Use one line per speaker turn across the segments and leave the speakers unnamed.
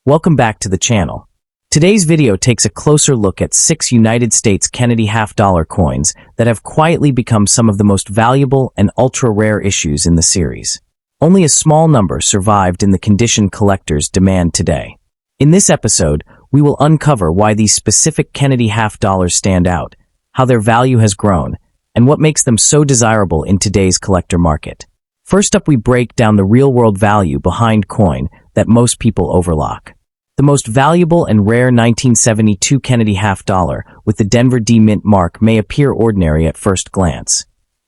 Welcome back to the channel. Today's video takes a closer look at 6 United States Kennedy half-dollar coins that have quietly become some of the most valuable and ultra-rare issues in the series. Only a small number survived in the condition collectors demand today. In this episode, we will uncover why these specific Kennedy half-dollars stand out, how their value has grown, and what makes them so desirable in today's collector market. First up, we break down the real-world value behind coin that most people overlook. The most valuable and rare 1972 Kennedy half-dollar with the Denver D Mint mark may appear ordinary at first glance.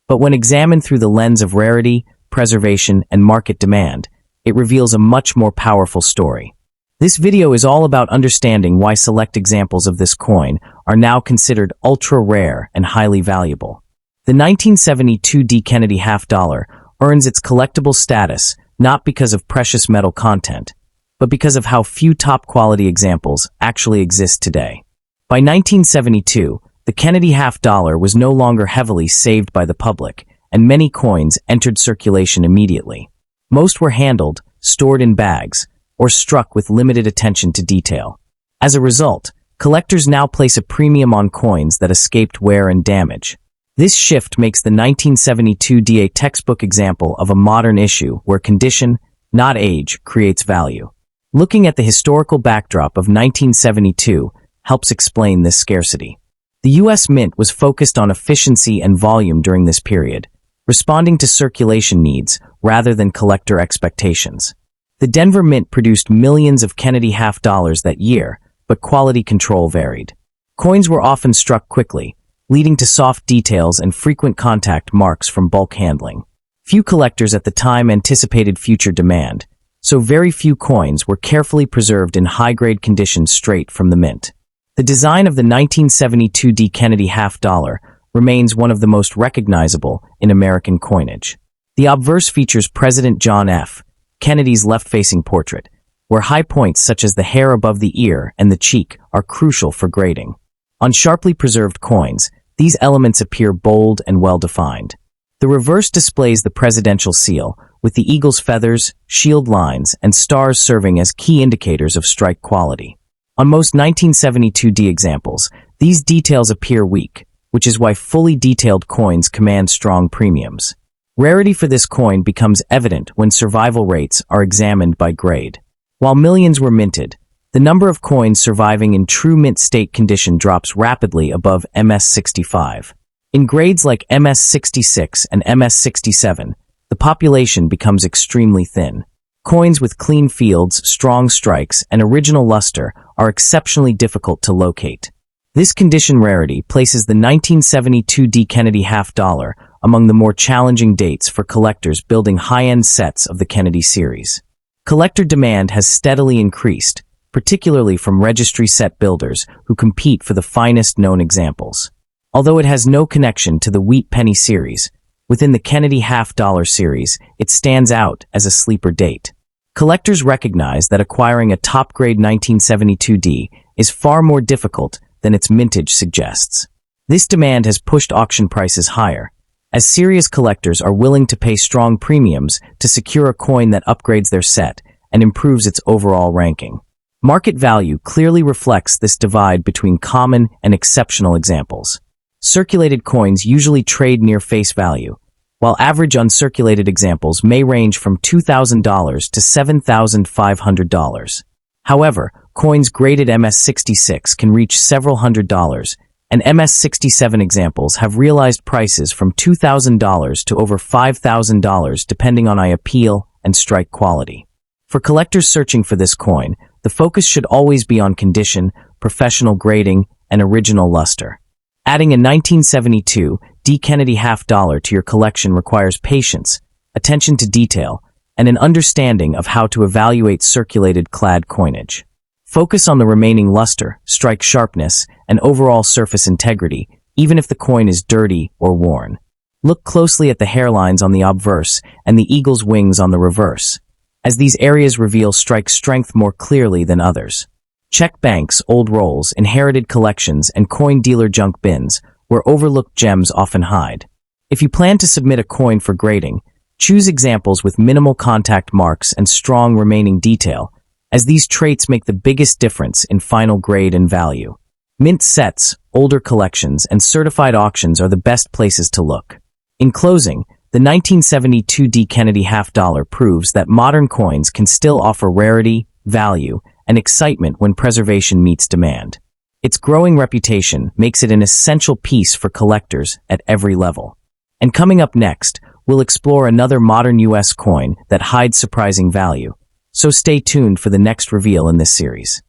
But when examined through the lens of rarity, preservation, and market demand, it reveals a much more powerful story. This video is all about understanding why select examples of this coin are now considered ultra-rare and highly valuable. The 1972 D Kennedy half-dollar earns its collectible status not because of precious metal content, but because of how few top-quality examples actually exist today. By 1972, the Kennedy half-dollar was no longer heavily saved by the public, and many coins entered circulation immediately. Most were handled, stored in bags, or struck with limited attention to detail. As a result, collectors now place a premium on coins that escaped wear and damage. This shift makes the 1972 D a textbook example of a modern issue where condition, not age, creates value. Looking at the historical backdrop of 1972 helps explain this scarcity. The U.S. Mint was focused on efficiency and volume during this period, responding to circulation needs rather than collector expectations. The Denver Mint produced millions of Kennedy half-dollars that year, but quality control varied. Coins were often struck quickly, leading to soft details and frequent contact marks from bulk handling. Few collectors at the time anticipated future demand, so very few coins were carefully preserved in high-grade condition straight from the mint. The design of the 1972 D Kennedy half-dollar remains one of the most recognizable in American coinage. The obverse features President John F. Kennedy's left-facing portrait, where high points such as the hair above the ear and the cheek are crucial for grading. On sharply preserved coins, these elements appear bold and well-defined. The reverse displays the presidential seal, with the eagle's feathers, shield lines, and stars serving as key indicators of strike quality. On most 1972 D examples, these details appear weak, which is why fully detailed coins command strong premiums. Rarity for this coin becomes evident when survival rates are examined by grade. While millions were minted, the number of coins surviving in true mint state condition drops rapidly above MS65. In grades like MS66 and MS67, the population becomes extremely thin. Coins with clean fields, strong strikes, and original luster are exceptionally difficult to locate. This condition rarity places the 1972 D Kennedy half-dollar among the more challenging dates for collectors building high-end sets of the Kennedy series. Collector demand has steadily increased, particularly from registry set builders who compete for the finest known examples. Although it has no connection to the Wheat Penny series, within the Kennedy half-dollar series, it stands out as a sleeper date. Collectors recognize that acquiring a top-grade 1972 D is far more difficult than its mintage suggests. This demand has pushed auction prices higher, as serious collectors are willing to pay strong premiums to secure a coin that upgrades their set and improves its overall ranking. Market value clearly reflects this divide between common and exceptional examples. Circulated coins usually trade near face value, while average uncirculated examples may range from $2,000 to $7,500. However, coins graded MS66 can reach several $100s, and MS67 examples have realized prices from $2,000 to over $5,000 depending on eye appeal and strike quality. For collectors searching for this coin, the focus should always be on condition, professional grading, and original luster. Adding a 1972 D Kennedy half-dollar to your collection requires patience, attention to detail, and an understanding of how to evaluate circulated clad coinage. Focus on the remaining luster, strike sharpness, and overall surface integrity, even if the coin is dirty or worn. Look closely at the hairlines on the obverse and the eagle's wings on the reverse, as these areas reveal strike strength more clearly than others. Check banks, old rolls, inherited collections, and coin dealer junk bins, where overlooked gems often hide. If you plan to submit a coin for grading, choose examples with minimal contact marks and strong remaining detail, as these traits make the biggest difference in final grade and value. Mint sets, older collections, and certified auctions are the best places to look. In closing, the 1972 D. Kennedy half-dollar proves that modern coins can still offer rarity, value, and excitement when preservation meets demand. Its growing reputation makes it an essential piece for collectors at every level. And coming up next, we'll explore another modern U.S. coin that hides surprising value. So stay tuned for the next reveal in this series.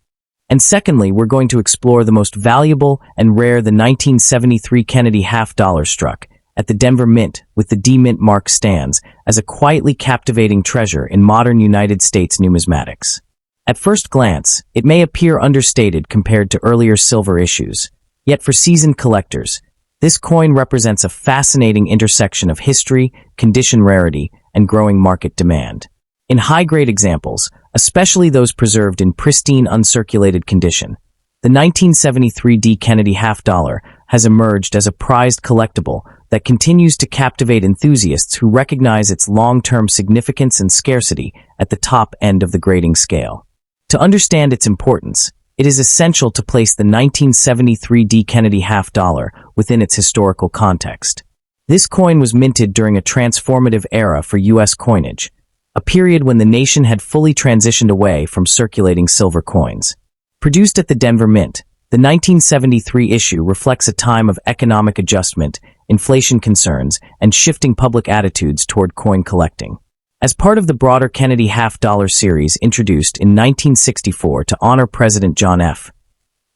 And secondly, we're going to explore the most valuable and rare the 1973 Kennedy half-dollar struck at the Denver Mint with the D Mint mark stands as a quietly captivating treasure in modern United States numismatics. At first glance, it may appear understated compared to earlier silver issues. Yet for seasoned collectors, this coin represents a fascinating intersection of history, condition rarity, and growing market demand. In high-grade examples, especially those preserved in pristine uncirculated condition, the 1973 D. Kennedy half-dollar has emerged as a prized collectible that continues to captivate enthusiasts who recognize its long-term significance and scarcity at the top end of the grading scale. To understand its importance, it is essential to place the 1973 D. Kennedy half-dollar within its historical context. This coin was minted during a transformative era for U.S. coinage, a period when the nation had fully transitioned away from circulating silver coins. Produced at the Denver Mint, the 1973 issue reflects a time of economic adjustment, inflation concerns, and shifting public attitudes toward coin collecting. As part of the broader Kennedy half-dollar series introduced in 1964 to honor President John F.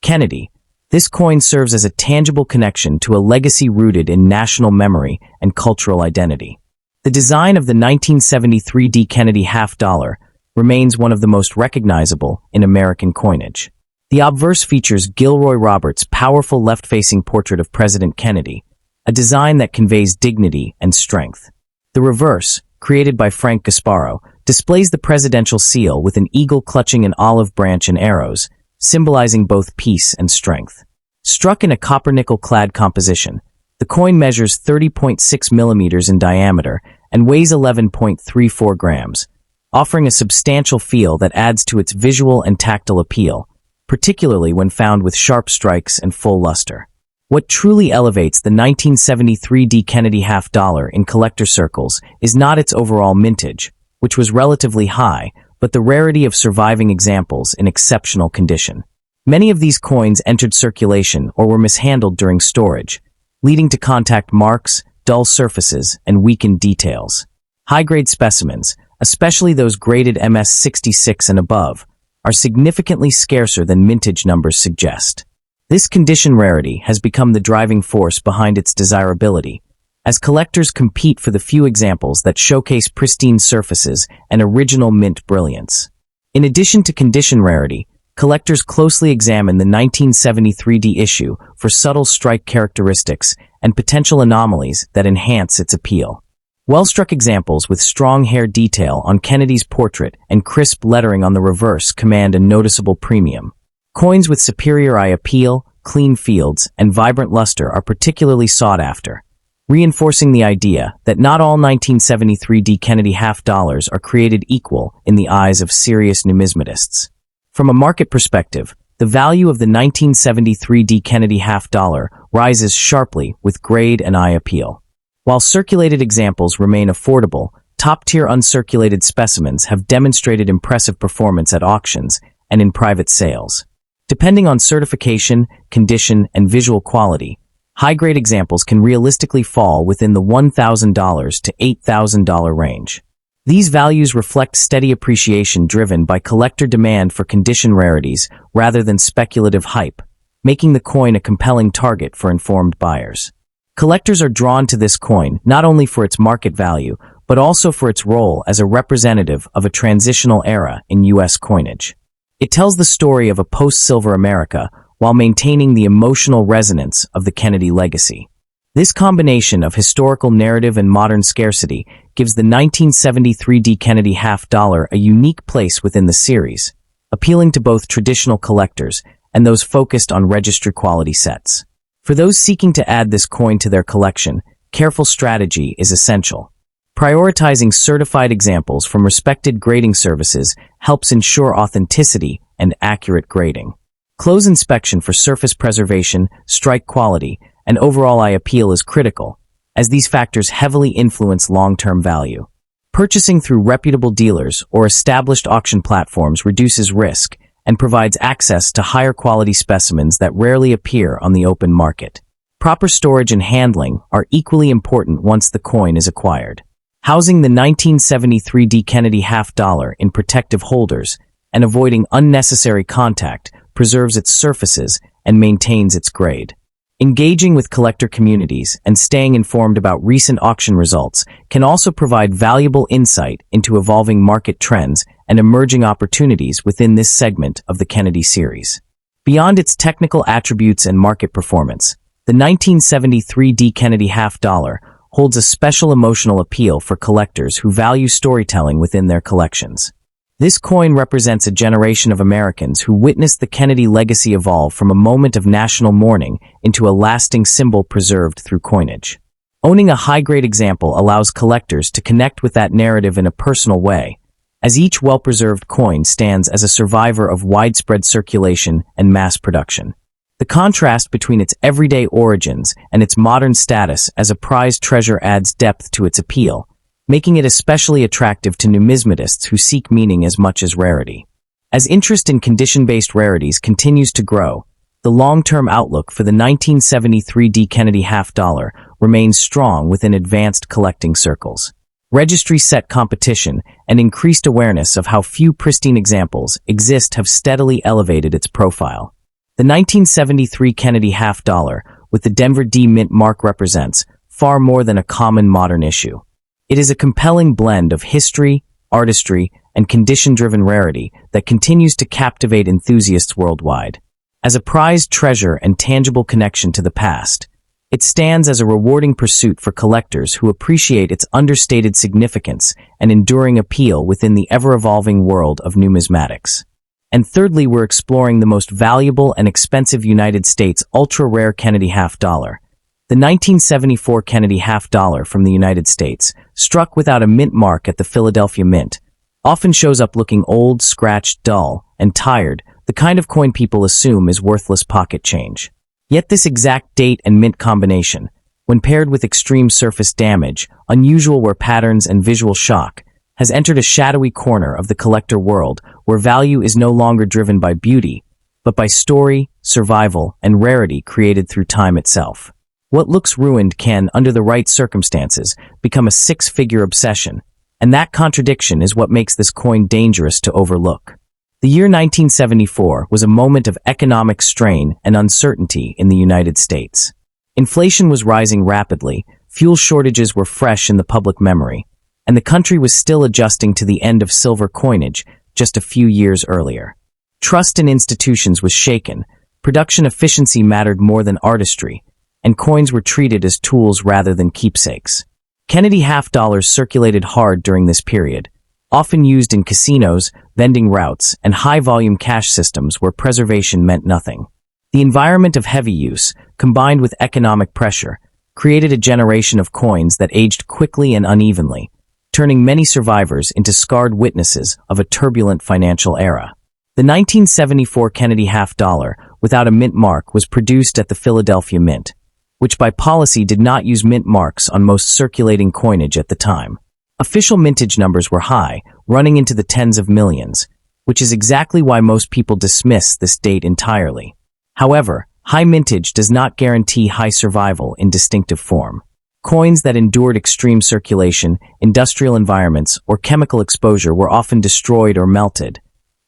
Kennedy, this coin serves as a tangible connection to a legacy rooted in national memory and cultural identity. The design of the 1973 D. Kennedy half-dollar remains one of the most recognizable in American coinage. The obverse features Gilroy Roberts' powerful left-facing portrait of President Kennedy, a design that conveys dignity and strength. The reverse, created by Frank Gasparo, displays the presidential seal with an eagle clutching an olive branch and arrows, symbolizing both peace and strength. Struck in a copper-nickel-clad composition, the coin measures 30.6 millimeters in diameter and weighs 11.34 grams, offering a substantial feel that adds to its visual and tactile appeal, particularly when found with sharp strikes and full luster. What truly elevates the 1973 D. Kennedy half-dollar in collector circles is not its overall mintage, which was relatively high, but the rarity of surviving examples in exceptional condition. Many of these coins entered circulation or were mishandled during storage, leading to contact marks, dull surfaces, and weakened details. High-grade specimens, especially those graded MS-66 and above, are significantly scarcer than mintage numbers suggest. This condition rarity has become the driving force behind its desirability, as collectors compete for the few examples that showcase pristine surfaces and original mint brilliance. In addition to condition rarity, collectors closely examine the 1973 D issue for subtle strike characteristics and potential anomalies that enhance its appeal. Well-struck examples with strong hair detail on Kennedy's portrait and crisp lettering on the reverse command a noticeable premium. Coins with superior eye appeal, clean fields, and vibrant luster are particularly sought after, reinforcing the idea that not all 1973 D. Kennedy half-dollars are created equal in the eyes of serious numismatists. From a market perspective, the value of the 1973 D. Kennedy half-dollar rises sharply with grade and eye appeal. While circulated examples remain affordable, top-tier uncirculated specimens have demonstrated impressive performance at auctions and in private sales. Depending on certification, condition, and visual quality, high-grade examples can realistically fall within the $1,000 to $8,000 range. These values reflect steady appreciation driven by collector demand for condition rarities rather than speculative hype, making the coin a compelling target for informed buyers. Collectors are drawn to this coin not only for its market value, but also for its role as a representative of a transitional era in U.S. coinage. It tells the story of a post-silver America while maintaining the emotional resonance of the Kennedy legacy. This combination of historical narrative and modern scarcity gives the 1973 D. Kennedy half-dollar a unique place within the series, appealing to both traditional collectors and those focused on registry-quality sets. For those seeking to add this coin to their collection, careful strategy is essential. Prioritizing certified examples from respected grading services helps ensure authenticity and accurate grading. Close inspection for surface preservation, strike quality, and overall eye appeal is critical, as these factors heavily influence long-term value. Purchasing through reputable dealers or established auction platforms reduces risk and provides access to higher quality specimens that rarely appear on the open market. Proper storage and handling are equally important once the coin is acquired. Housing the 1973 D Kennedy $50 in protective holders and avoiding unnecessary contact preserves its surfaces and maintains its grade. Engaging with collector communities and staying informed about recent auction results can also provide valuable insight into evolving market trends and emerging opportunities within this segment of the Kennedy series. Beyond its technical attributes and market performance, the 1973 D Kennedy $50 holds a special emotional appeal for collectors who value storytelling within their collections. This coin represents a generation of Americans who witnessed the Kennedy legacy evolve from a moment of national mourning into a lasting symbol preserved through coinage. Owning a high-grade example allows collectors to connect with that narrative in a personal way, as each well-preserved coin stands as a survivor of widespread circulation and mass production. The contrast between its everyday origins and its modern status as a prized treasure adds depth to its appeal, making it especially attractive to numismatists who seek meaning as much as rarity. As interest in condition-based rarities continues to grow, the long-term outlook for the 1973 D Kennedy $50 remains strong within advanced collecting circles. Registry-set competition and increased awareness of how few pristine examples exist have steadily elevated its profile. The 1973 Kennedy $50 with the Denver D Mint mark represents far more than a common modern issue. It is a compelling blend of history, artistry, and condition-driven rarity that continues to captivate enthusiasts worldwide. As a prized treasure and tangible connection to the past, it stands as a rewarding pursuit for collectors who appreciate its understated significance and enduring appeal within the ever-evolving world of numismatics. And thirdly, we're exploring the most valuable and expensive United States ultra-rare Kennedy $50. The 1974 Kennedy $50 from the United States, struck without a mint mark at the Philadelphia Mint, often shows up looking old, scratched, dull, and tired, the kind of coin people assume is worthless pocket change. Yet this exact date and mint combination, when paired with extreme surface damage, unusual wear patterns, and visual shock, has entered a shadowy corner of the collector world where value is no longer driven by beauty, but by story, survival, and rarity created through time itself. What looks ruined can, under the right circumstances, become a six-figure obsession, and that contradiction is what makes this coin dangerous to overlook. The year 1974 was a moment of economic strain and uncertainty in the United States. Inflation was rising rapidly, fuel shortages were fresh in the public memory, and the country was still adjusting to the end of silver coinage just a few years earlier. Trust in institutions was shaken, production efficiency mattered more than artistry, and coins were treated as tools rather than keepsakes. Kennedy $50 circulated hard during this period, often used in casinos, vending routes, and high-volume cash systems where preservation meant nothing. The environment of heavy use, combined with economic pressure, created a generation of coins that aged quickly and unevenly, turning many survivors into scarred witnesses of a turbulent financial era. The 1974 Kennedy $50 without a mint mark was produced at the Philadelphia Mint, which by policy did not use mint marks on most circulating coinage at the time. Official mintage numbers were high, running into the tens of millions, which is exactly why most people dismiss this date entirely. However, high mintage does not guarantee high survival in distinctive form. Coins that endured extreme circulation, industrial environments, or chemical exposure were often destroyed or melted,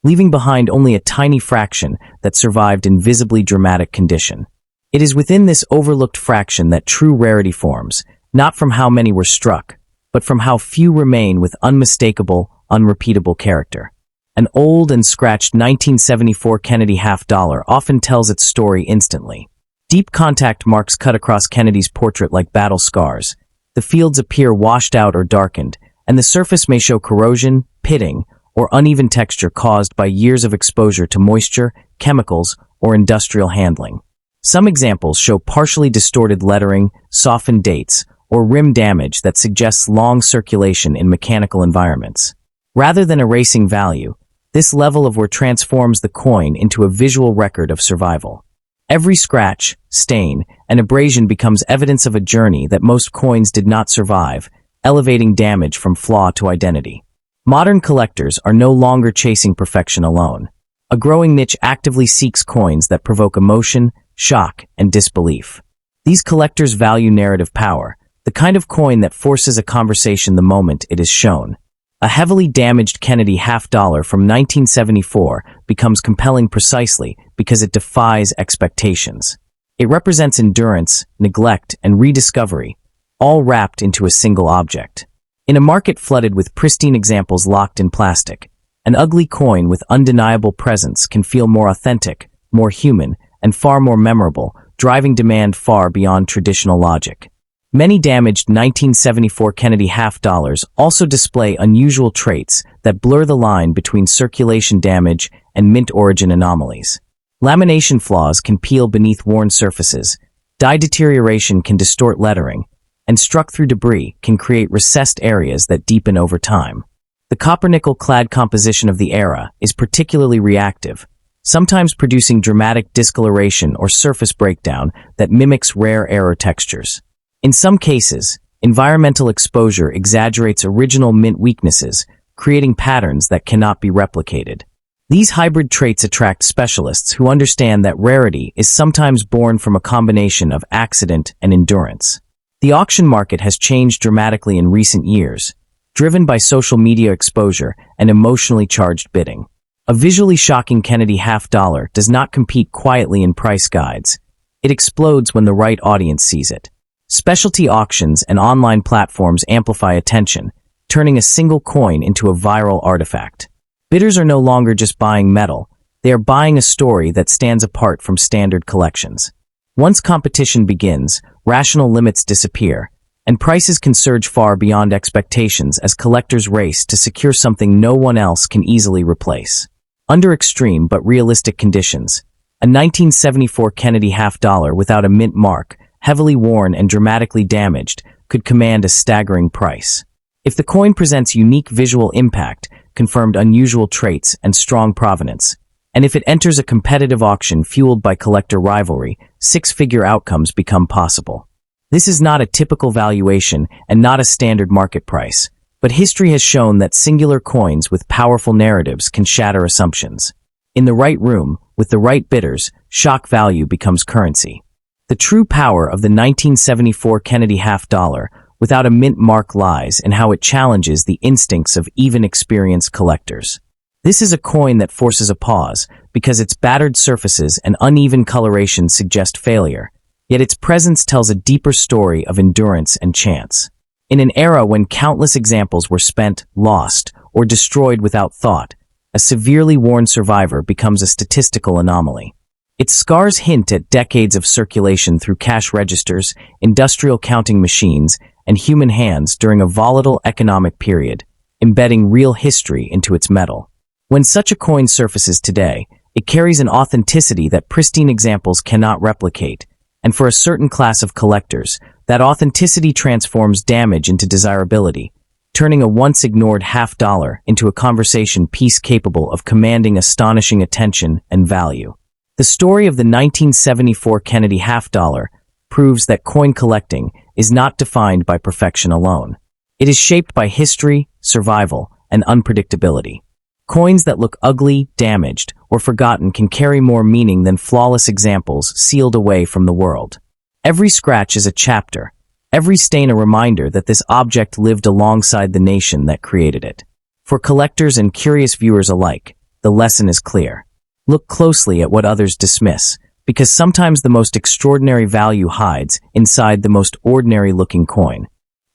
leaving behind only a tiny fraction that survived in visibly dramatic condition. It is within this overlooked fraction that true rarity forms, not from how many were struck, but from how few remain with unmistakable, unrepeatable character. An old and scratched 1974 Kennedy $50 often tells its story instantly. Deep contact marks cut across Kennedy's portrait like battle scars. The fields appear washed out or darkened, and the surface may show corrosion, pitting, or uneven texture caused by years of exposure to moisture, chemicals, or industrial handling. Some examples show partially distorted lettering, softened dates, or rim damage that suggests long circulation in mechanical environments. Rather than erasing value, this level of wear transforms the coin into a visual record of survival. Every scratch, stain, and abrasion becomes evidence of a journey that most coins did not survive, elevating damage from flaw to identity. Modern collectors are no longer chasing perfection alone. A growing niche actively seeks coins that provoke emotion, shock, and disbelief. These collectors value narrative power, the kind of coin that forces a conversation the moment it is shown. A heavily damaged Kennedy half-dollar from 1974 becomes compelling precisely because it defies expectations. It represents endurance, neglect, and rediscovery, all wrapped into a single object. In a market flooded with pristine examples locked in plastic, an ugly coin with undeniable presence can feel more authentic, more human, and far more memorable, driving demand far beyond traditional logic. Many damaged 1974 Kennedy half-dollars also display unusual traits that blur the line between circulation damage and mint origin anomalies. Lamination flaws can peel beneath worn surfaces, dye deterioration can distort lettering, and struck through debris can create recessed areas that deepen over time. The copper-nickel-clad composition of the era is particularly reactive, sometimes producing dramatic discoloration or surface breakdown that mimics rare error textures. In some cases, environmental exposure exaggerates original mint weaknesses, creating patterns that cannot be replicated. These hybrid traits attract specialists who understand that rarity is sometimes born from a combination of accident and endurance. The auction market has changed dramatically in recent years, driven by social media exposure and emotionally charged bidding. A visually shocking Kennedy half-dollar does not compete quietly in price guides. It explodes when the right audience sees it. Specialty auctions and online platforms amplify attention, turning a single coin into a viral artifact. Bidders are no longer just buying metal, they are buying a story that stands apart from standard collections. Once competition begins, rational limits disappear, and prices can surge far beyond expectations as collectors race to secure something no one else can easily replace. Under extreme but realistic conditions, a 1974 Kennedy half-dollar without a mint mark, heavily worn and dramatically damaged, could command a staggering price. If the coin presents unique visual impact, confirmed unusual traits, and strong provenance, and if it enters a competitive auction fueled by collector rivalry, six-figure outcomes become possible. This is not a typical valuation and not a standard market price, but history has shown that singular coins with powerful narratives can shatter assumptions. In the right room, with the right bidders, shock value becomes currency. The true power of the 1974 Kennedy half-dollar without a mint mark lies in how it challenges the instincts of even experienced collectors. This is a coin that forces a pause because its battered surfaces and uneven coloration suggest failure, yet its presence tells a deeper story of endurance and chance. In an era when countless examples were spent, lost, or destroyed without thought, a severely worn survivor becomes a statistical anomaly. Its scars hint at decades of circulation through cash registers, industrial counting machines, and human hands during a volatile economic period, embedding real history into its metal. When such a coin surfaces today, it carries an authenticity that pristine examples cannot replicate, and for a certain class of collectors, that authenticity transforms damage into desirability, turning a once-ignored half-dollar into a conversation piece capable of commanding astonishing attention and value. The story of the 1974 Kennedy half-dollar proves that coin collecting is not defined by perfection alone. It is shaped by history, survival, and unpredictability. Coins that look ugly, damaged, or forgotten can carry more meaning than flawless examples sealed away from the world. Every scratch is a chapter, every stain a reminder that this object lived alongside the nation that created it. For collectors and curious viewers alike, the lesson is clear. Look closely at what others dismiss, because sometimes the most extraordinary value hides inside the most ordinary-looking coin.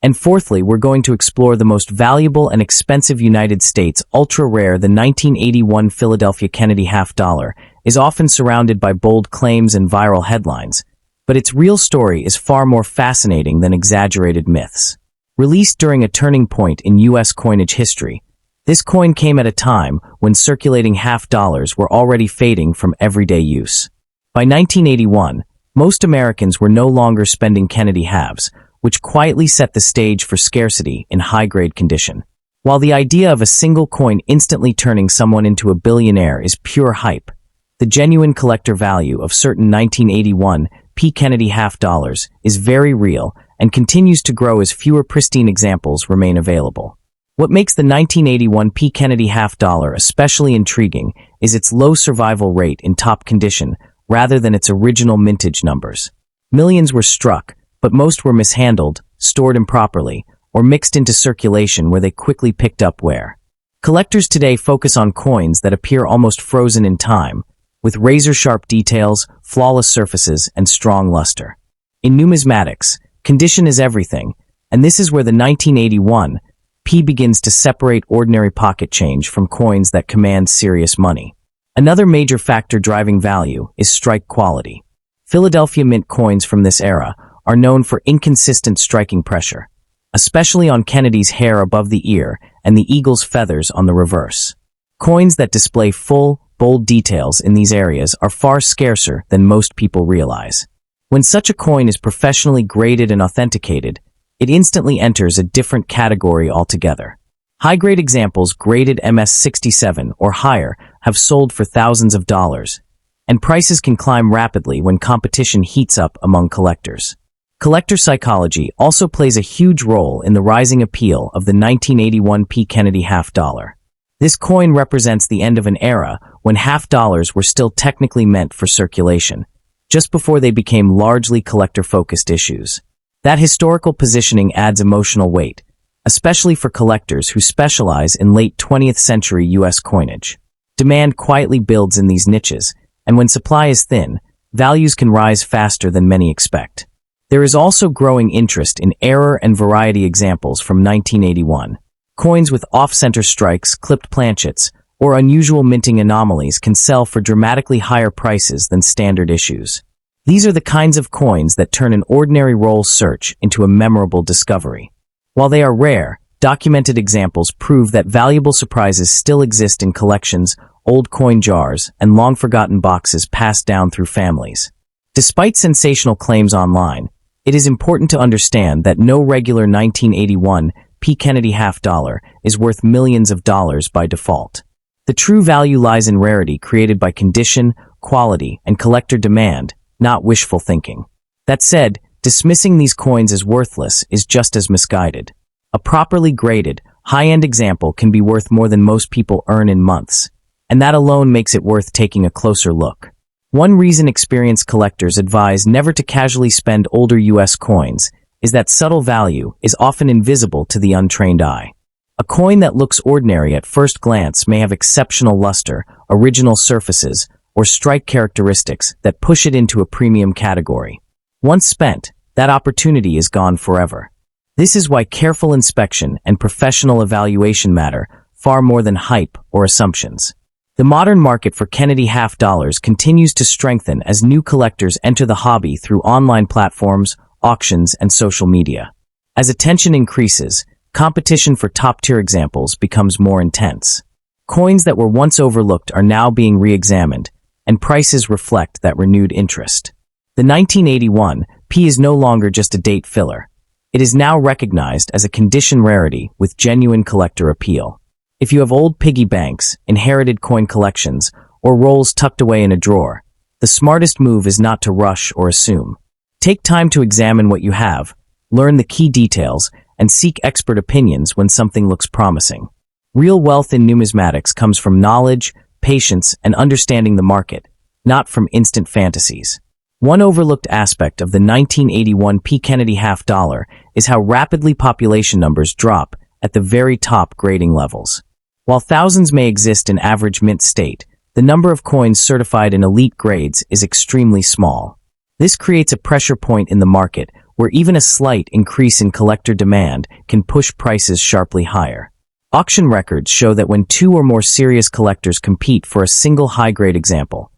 And fourthly, we're going to explore the most valuable and expensive United States ultra-rare. The 1981 Philadelphia Kennedy half-dollar is often surrounded by bold claims and viral headlines, but its real story is far more fascinating than exaggerated myths. Released during a turning point in U.S. coinage history, this coin came at a time when circulating half-dollars were already fading from everyday use. By 1981, most Americans were no longer spending Kennedy halves, which quietly set the stage for scarcity in high-grade condition. While the idea of a single coin instantly turning someone into a billionaire is pure hype, the genuine collector value of certain 1981 P. Kennedy half dollars is very real and continues to grow as fewer pristine examples remain available. What makes the 1981 P. Kennedy half dollar especially intriguing is its low survival rate in top condition rather than its original mintage numbers. Millions were struck, but most were mishandled, stored improperly, or mixed into circulation where they quickly picked up wear. Collectors today focus on coins that appear almost frozen in time, with razor-sharp details, flawless surfaces, and strong luster. In numismatics, condition is everything, and this is where the 1981 P begins to separate ordinary pocket change from coins that command serious money. Another major factor driving value is strike quality. Philadelphia Mint coins from this era are known for inconsistent striking pressure, especially on Kennedy's hair above the ear and the eagle's feathers on the reverse. Coins that display full, bold details in these areas are far scarcer than most people realize. When such a coin is professionally graded and authenticated, it instantly enters a different category altogether. High-grade examples graded MS-67 or higher have sold for thousands of dollars, and prices can climb rapidly when competition heats up among collectors. Collector psychology also plays a huge role in the rising appeal of the 1981 P. Kennedy half dollar. This coin represents the end of an era when half dollars were still technically meant for circulation, just before they became largely collector-focused issues. That historical positioning adds emotional weight, especially for collectors who specialize in late 20th century U.S. coinage. Demand quietly builds in these niches, and when supply is thin, values can rise faster than many expect. There is also growing interest in error and variety examples from 1981. Coins with off-center strikes, clipped planchets, or unusual minting anomalies can sell for dramatically higher prices than standard issues. These are the kinds of coins that turn an ordinary roll search into a memorable discovery. While they are rare, documented examples prove that valuable surprises still exist in collections, old coin jars, and long-forgotten boxes passed down through families. Despite sensational claims online, it is important to understand that no regular 1981 P. Kennedy half dollar is worth millions of dollars by default. The true value lies in rarity created by condition, quality, and collector demand, not wishful thinking. That said, dismissing these coins as worthless is just as misguided. A properly graded, high-end example can be worth more than most people earn in months, and that alone makes it worth taking a closer look. One reason experienced collectors advise never to casually spend older U.S. coins is that subtle value is often invisible to the untrained eye. A coin that looks ordinary at first glance may have exceptional luster, original surfaces, or strike characteristics that push it into a premium category. Once spent, that opportunity is gone forever. This is why careful inspection and professional evaluation matter far more than hype or assumptions. The modern market for Kennedy half dollars continues to strengthen as new collectors enter the hobby through online platforms, auctions, and social media. As attention increases, competition for top-tier examples becomes more intense. Coins that were once overlooked are now being re-examined, and prices reflect that renewed interest. The 1981 P is no longer just a date filler. It is now recognized as a condition rarity with genuine collector appeal. If you have old piggy banks, inherited coin collections, or rolls tucked away in a drawer, the smartest move is not to rush or assume. Take time to examine what you have, learn the key details, and seek expert opinions when something looks promising. Real wealth in numismatics comes from knowledge, patience, and understanding the market, not from instant fantasies. One overlooked aspect of the 1981 P. Kennedy half dollar is how rapidly population numbers drop at the very top grading levels. While thousands may exist in average mint state, the number of coins certified in elite grades is extremely small. This creates a pressure point in the market where even a slight increase in collector demand can push prices sharply higher. Auction records show that when two or more serious collectors compete for a single high-grade example,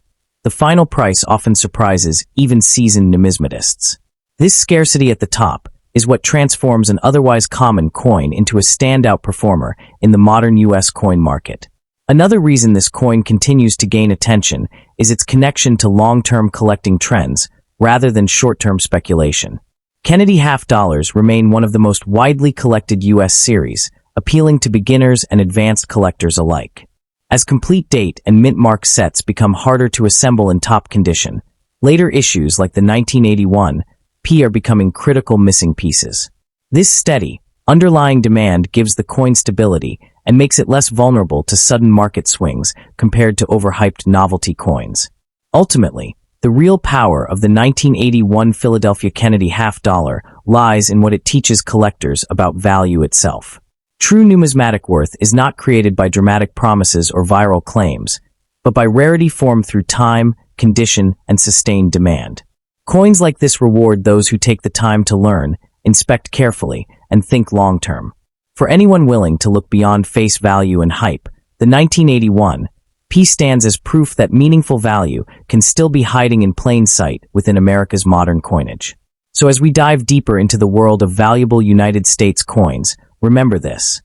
the final price often surprises even seasoned numismatists. This scarcity at the top is what transforms an otherwise common coin into a standout performer in the modern U.S. coin market. Another reason this coin continues to gain attention is its connection to long-term collecting trends rather than short-term speculation. Kennedy half dollars remain one of the most widely collected U.S. series, appealing to beginners and advanced collectors alike. As complete date and mint mark sets become harder to assemble in top condition, later issues like the 1981 P are becoming critical missing pieces. This steady, underlying demand gives the coin stability and makes it less vulnerable to sudden market swings compared to overhyped novelty coins. Ultimately, the real power of the 1981 Philadelphia Kennedy half dollar lies in what it teaches collectors about value itself. True numismatic worth is not created by dramatic promises or viral claims, but by rarity formed through time, condition, and sustained demand. Coins like this reward those who take the time to learn, inspect carefully, and think long-term. For anyone willing to look beyond face value and hype, the 1981 P stands as proof that meaningful value can still be hiding in plain sight within America's modern coinage. So as we dive deeper into the world of valuable United States coins, remember this.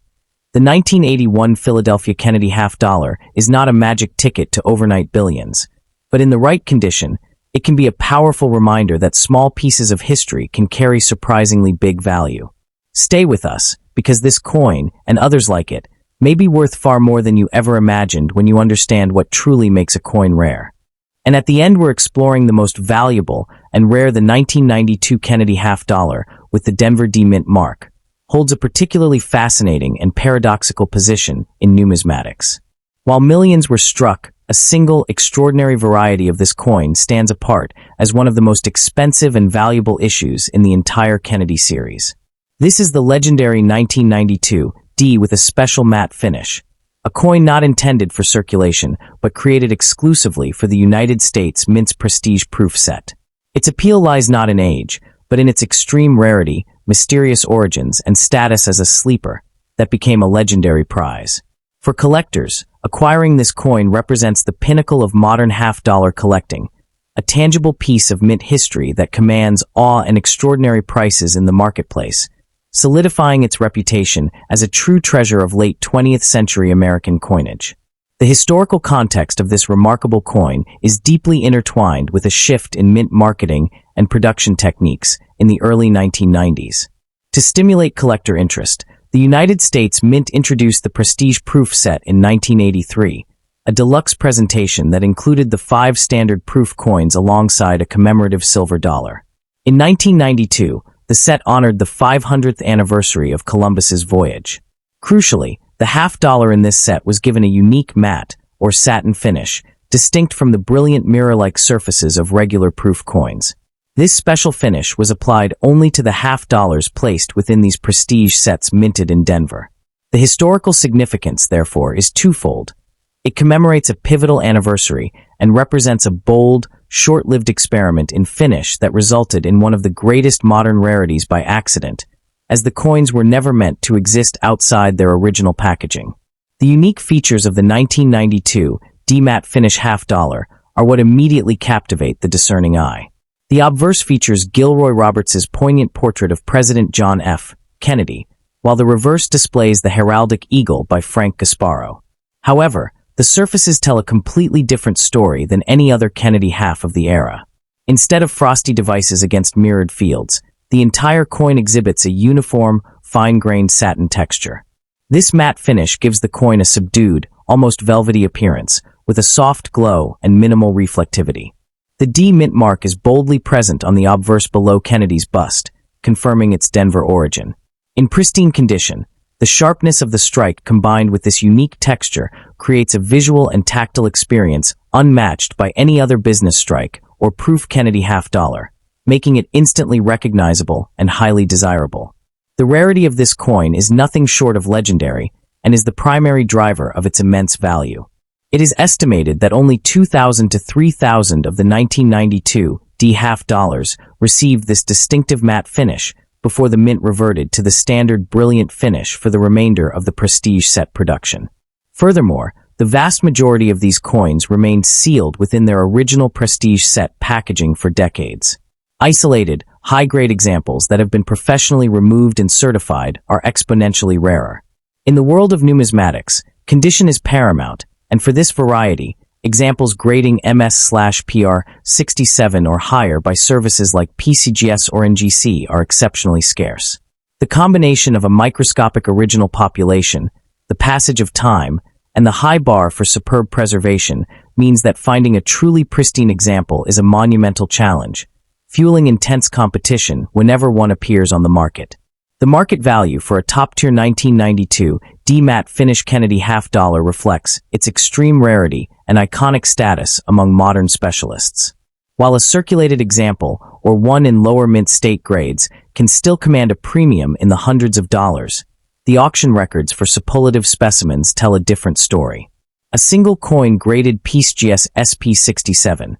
The 1981 Philadelphia Kennedy half dollar is not a magic ticket to overnight billions, but in the right condition, it can be a powerful reminder that small pieces of history can carry surprisingly big value. Stay with us, because this coin, and others like it, may be worth far more than you ever imagined when you understand what truly makes a coin rare. And at the end, we're exploring the most valuable and rare. The 1992 Kennedy half dollar with the Denver D mint mark holds a particularly fascinating and paradoxical position in numismatics. While millions were struck, a single, extraordinary variety of this coin stands apart as one of the most expensive and valuable issues in the entire Kennedy series. This is the legendary 1992 D with a special matte finish, a coin not intended for circulation but created exclusively for the United States Mint's prestige proof set. Its appeal lies not in age, but in its extreme rarity, mysterious origins, and status as a sleeper that became a legendary prize. For collectors, acquiring this coin represents the pinnacle of modern half-dollar collecting, a tangible piece of mint history that commands awe and extraordinary prices in the marketplace, solidifying its reputation as a true treasure of late 20th century American coinage. The historical context of this remarkable coin is deeply intertwined with a shift in mint marketing and production techniques in the early 1990s. To stimulate collector interest, the United States Mint introduced the Prestige Proof set in 1983, a deluxe presentation that included the 5 standard proof coins alongside a commemorative silver dollar. In 1992, the set honored the 500th anniversary of Columbus's voyage. Crucially, the half dollar in this set was given a unique matte, or satin finish, distinct from the brilliant mirror-like surfaces of regular proof coins. This special finish was applied only to the half dollars placed within these prestige sets minted in Denver. The historical significance, therefore, is twofold. It commemorates a pivotal anniversary and represents a bold, short-lived experiment in finish that resulted in one of the greatest modern rarities by accident, as the coins were never meant to exist outside their original packaging. The unique features of the 1992 D-matte finish half dollar are what immediately captivate the discerning eye. The obverse features Gilroy Roberts's poignant portrait of President John F. Kennedy, while the reverse displays the heraldic eagle by Frank Gasparo. However, the surfaces tell a completely different story than any other Kennedy half of the era. Instead of frosty devices against mirrored fields, the entire coin exhibits a uniform, fine-grained satin texture. This matte finish gives the coin a subdued, almost velvety appearance, with a soft glow and minimal reflectivity. The D mint mark is boldly present on the obverse below Kennedy's bust, confirming its Denver origin. In pristine condition, the sharpness of the strike combined with this unique texture creates a visual and tactile experience unmatched by any other business strike or proof Kennedy half dollar, making it instantly recognizable and highly desirable. The rarity of this coin is nothing short of legendary and is the primary driver of its immense value. It is estimated that only 2,000 to 3,000 of the 1992 D half dollars received this distinctive matte finish before the mint reverted to the standard brilliant finish for the remainder of the prestige set production. Furthermore, the vast majority of these coins remained sealed within their original prestige set packaging for decades. Isolated, high-grade examples that have been professionally removed and certified are exponentially rarer. In the world of numismatics, condition is paramount, and for this variety, Examples grading MS/PR 67 or higher by services like PCGS or NGC are exceptionally scarce. The combination of a microscopic original population, the passage of time, and the high bar for superb preservation means that finding a truly pristine example is a monumental challenge, fueling intense competition whenever one appears on the market. The market value for a top-tier 1992 D matte finish Kennedy half-dollar reflects its extreme rarity and iconic status among modern specialists. While a circulated example, or one in lower mint state grades, can still command a premium in the hundreds of dollars, the auction records for superlative specimens tell a different story. A single coin graded PCGS SP67,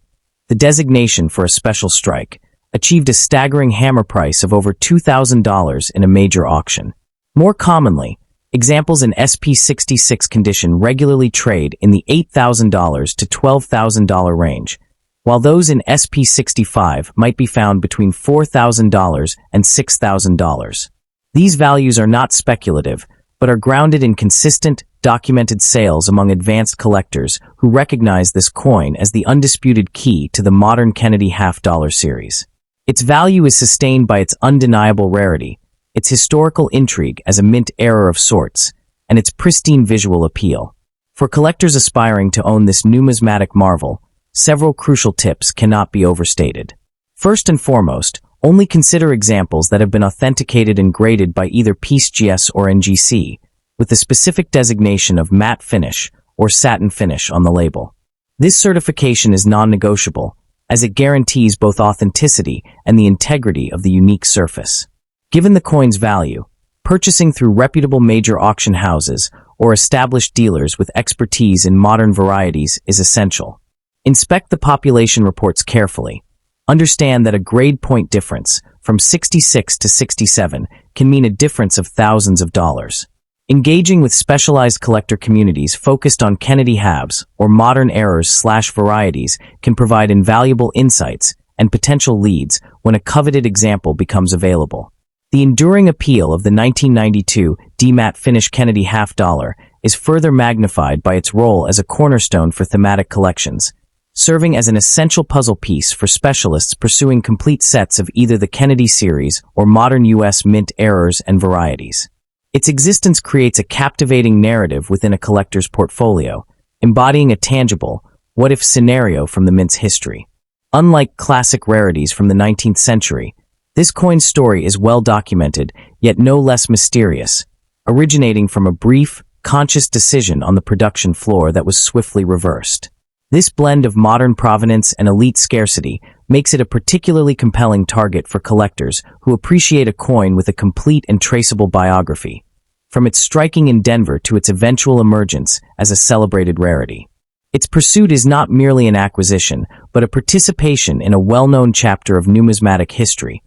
the designation for a special strike, achieved a staggering hammer price of over $2,000 in a major auction. More commonly, examples in SP66 condition regularly trade in the $8,000 to $12,000 range, while those in SP65 might be found between $4,000 and $6,000. These values are not speculative, but are grounded in consistent, documented sales among advanced collectors who recognize this coin as the undisputed key to the modern Kennedy half-dollar series. Its value is sustained by its undeniable rarity, its historical intrigue as a mint error of sorts, and its pristine visual appeal. For collectors aspiring to own this numismatic marvel, several crucial tips cannot be overstated. First and foremost, only consider examples that have been authenticated and graded by either PCGS or NGC, with the specific designation of matte finish or satin finish on the label. This certification is non-negotiable, as it guarantees both authenticity and the integrity of the unique surface. Given the coin's value, purchasing through reputable major auction houses or established dealers with expertise in modern varieties is essential. Inspect the population reports carefully. Understand that a grade point difference from 66 to 67 can mean a difference of thousands of dollars. Engaging with specialized collector communities focused on Kennedy halves or modern errors/varieties can provide invaluable insights and potential leads when a coveted example becomes available. The enduring appeal of the 1992 D matte finish Kennedy half-dollar is further magnified by its role as a cornerstone for thematic collections, serving as an essential puzzle piece for specialists pursuing complete sets of either the Kennedy series or modern U.S. mint errors and varieties. Its existence creates a captivating narrative within a collector's portfolio, embodying a tangible, what-if scenario from the mint's history. Unlike classic rarities from the 19th century, this coin's story is well documented, yet no less mysterious, originating from a brief, conscious decision on the production floor that was swiftly reversed. This blend of modern provenance and elite scarcity makes it a particularly compelling target for collectors who appreciate a coin with a complete and traceable biography, from its striking in Denver to its eventual emergence as a celebrated rarity. Its pursuit is not merely an acquisition, but a participation in a well-known chapter of numismatic history,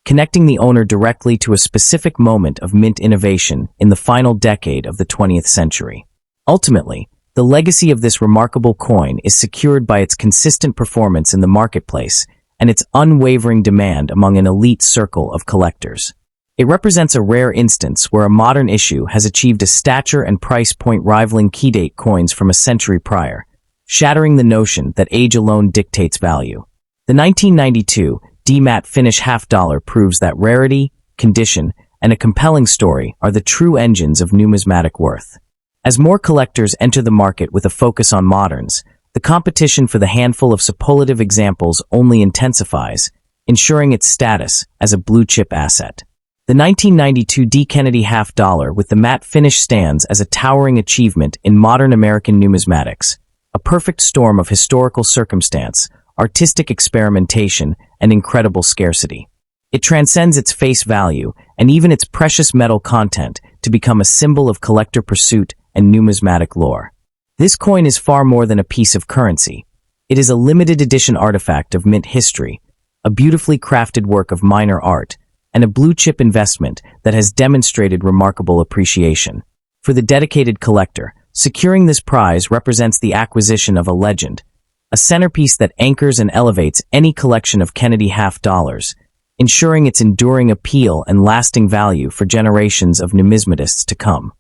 connecting the owner directly to a specific moment of mint innovation in the final decade of the 20th century. Ultimately, the legacy of this remarkable coin is secured by its consistent performance in the marketplace and its unwavering demand among an elite circle of collectors. It represents a rare instance where a modern issue has achieved a stature and price point rivaling key-date coins from a century prior, shattering the notion that age alone dictates value. The 1992 D matte finish half-dollar proves that rarity, condition, and a compelling story are the true engines of numismatic worth. As more collectors enter the market with a focus on moderns, the competition for the handful of superlative examples only intensifies, ensuring its status as a blue-chip asset. The 1992 D Kennedy half-dollar with the matte finish stands as a towering achievement in modern American numismatics, a perfect storm of historical circumstance, artistic experimentation, and incredible scarcity. It transcends its face value and even its precious metal content to become a symbol of collector pursuit and numismatic lore. This coin is far more than a piece of currency. It is a limited edition artifact of mint history, a beautifully crafted work of minor art, and a blue-chip investment that has demonstrated remarkable appreciation. For the dedicated collector, securing this prize represents the acquisition of a legend, a centerpiece that anchors and elevates any collection of Kennedy half-dollars, ensuring its enduring appeal and lasting value for generations of numismatists to come.